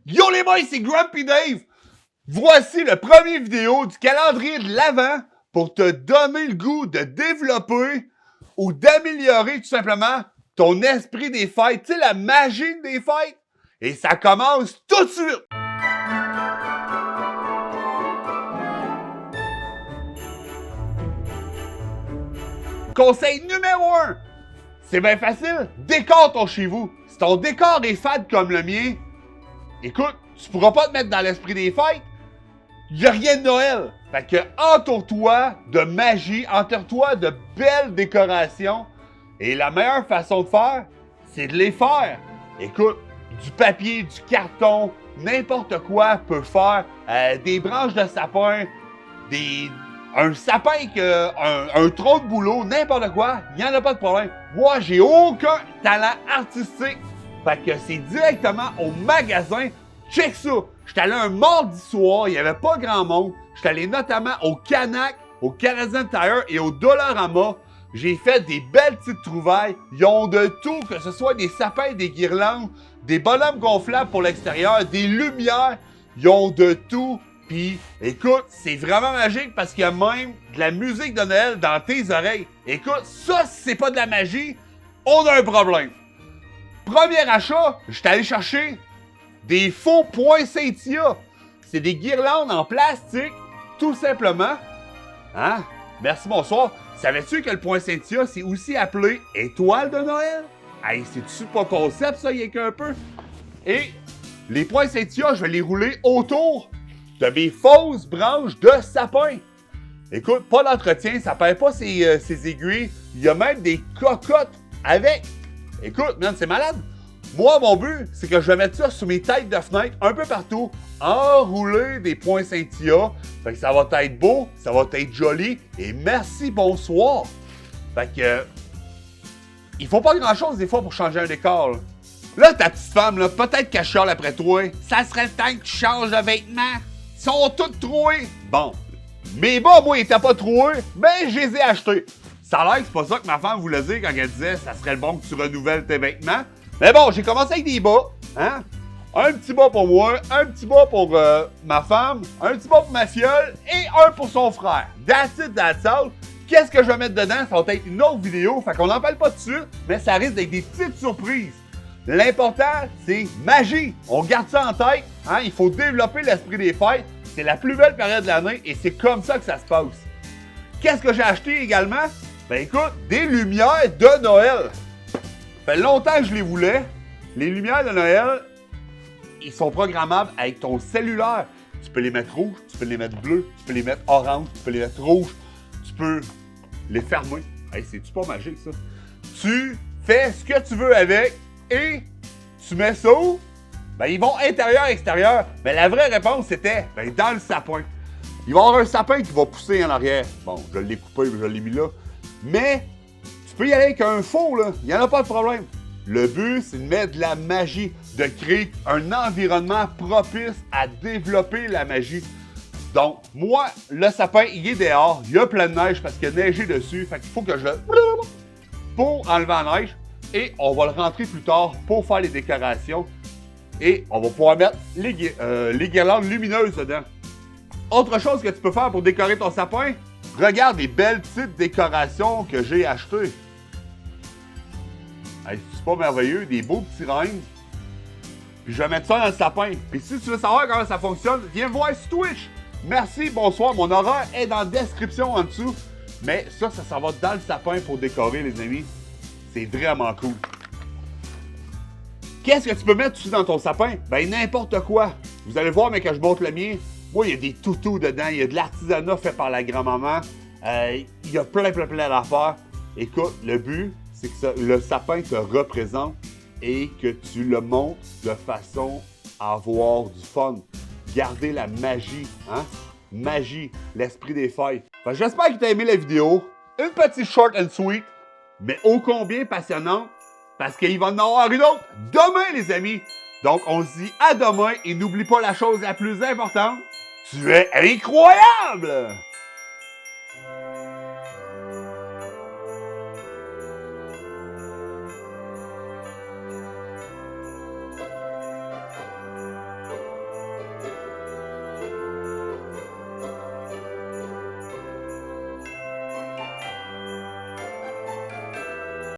Yo les boys, c'est Grumpy Dave! Voici le premier vidéo du calendrier de l'Avent pour te donner le goût de développer ou d'améliorer tout simplement ton esprit des fêtes. Tu sais, la magie des fêtes. Et ça commence tout de suite! Conseil numéro 1, c'est bien facile, décore ton chez vous. Si ton décor est fade comme le mien, écoute, tu pourras pas te mettre dans l'esprit des fêtes. Il n'y a rien de Noël. Fait que entoure-toi de magie, entoure-toi de belles décorations. Et la meilleure façon de faire, c'est de les faire. Écoute, du papier, du carton, n'importe quoi peut faire. Des branches de sapin, un sapin avec un tronc de bouleau, n'importe quoi, il n'y en a pas de problème. Moi, j'ai aucun talent artistique. Fait que c'est directement au magasin. Check ça! J'étais allé un mardi soir, il n'y avait pas grand monde. J'étais allé notamment au Canac, au Canadian Tire et au Dollarama. J'ai fait des belles petites trouvailles. Ils ont de tout, que ce soit des sapins, des guirlandes, des bonhommes gonflables pour l'extérieur, des lumières. Ils ont de tout. Puis, écoute, c'est vraiment magique parce qu'il y a même de la musique de Noël dans tes oreilles. Écoute, ça, si c'est pas de la magie, on a un problème. Premier achat, j'étais allé chercher des faux poinsettias. C'est des guirlandes en plastique, tout simplement. Hein? Merci, bonsoir. Savais-tu que le poinsettia, c'est aussi appelé étoile de Noël? Hey, c'est-tu pas concept, ça, y a qu'un peu? Et les poinsettias, je vais les rouler autour de mes fausses branches de sapin. Écoute, pas d'entretien, ça perd pas ses aiguilles. Il y a même des cocottes avec. Écoute, man, c'est malade. Moi, mon but, c'est que je vais mettre ça sur mes têtes de fenêtre, un peu partout, enrouler des poinsettias. Fait que ça va être beau, ça va être joli, et merci, bonsoir. Fait que, il faut pas grand-chose des fois pour changer un décor. Là, ta petite femme, là, peut-être qu'elle chiale après toi. Ça serait le temps que tu changes de vêtements. Ils sont tous troués. Bon, mes bas, moi, ils étaient pas troués, mais je les ai achetés. Ça a l'air que c'est pas ça que ma femme voulait dire quand elle disait ça serait le bon que tu renouvelles tes vêtements. Mais bon, j'ai commencé avec des bas, hein? Un petit bas pour moi, un petit bas pour ma femme, un petit bas pour ma fiole et un pour son frère. That's it, that's all. Qu'est-ce que je vais mettre dedans? Ça va être une autre vidéo, fait qu'on n'en parle pas dessus, mais ça risque d'être des petites surprises. L'important, c'est magie. On garde ça en tête, hein? Il faut développer l'esprit des fêtes. C'est la plus belle période de l'année et c'est comme ça que ça se passe. Qu'est-ce que j'ai acheté également? Ben écoute, des lumières de Noël. Ça fait longtemps que je les voulais. Les lumières de Noël, ils sont programmables avec ton cellulaire. Tu peux les mettre rouges, tu peux les mettre bleus, tu peux les mettre orange, tu peux les mettre rouges, tu peux les fermer. Hey, c'est-tu pas magique, ça? Tu fais ce que tu veux avec et tu mets ça où? Ben, ils vont intérieur-extérieur. Mais la vraie réponse, c'était ben, dans le sapin. Il va y avoir un sapin qui va pousser en arrière. Bon, je l'ai coupé, je l'ai mis là. Mais tu peux y aller avec un faux, là. Il n'y en a pas de problème. Le but, c'est de mettre de la magie, de créer un environnement propice à développer la magie. Donc, moi, le sapin, il est dehors. Il y a plein de neige parce qu'il y a neigé dessus. Fait qu'il faut que je le... pour enlever la neige. Et on va le rentrer plus tard pour faire les décorations. Et on va pouvoir mettre les guirlandes lumineuses dedans. Autre chose que tu peux faire pour décorer ton sapin, regarde les belles petites décorations que j'ai achetées. Hey, c'est pas merveilleux, des beaux petits règnes. Puis je vais mettre ça dans le sapin. Puis si tu veux savoir comment ça fonctionne, viens me voir sur Twitch. Merci, bonsoir. Mon horaire est dans la description en dessous. Mais ça va dans le sapin pour décorer, les amis. C'est vraiment cool. Qu'est-ce que tu peux mettre aussi dans ton sapin? Ben n'importe quoi. Vous allez voir, mais quand je monte le mien, moi, il y a des toutous dedans. Il y a de l'artisanat fait par la grand-maman. Il y a plein d'affaires. Écoute, le but, c'est que le sapin te représente et que tu le montes de façon à avoir du fun. Garder la magie, hein? Magie, l'esprit des fêtes. J'espère que tu as aimé la vidéo. Une petite short and sweet, mais ô combien passionnante, parce qu'il va en avoir une autre demain, les amis. Donc, on se dit à demain et n'oublie pas la chose la plus importante. Tu es incroyable!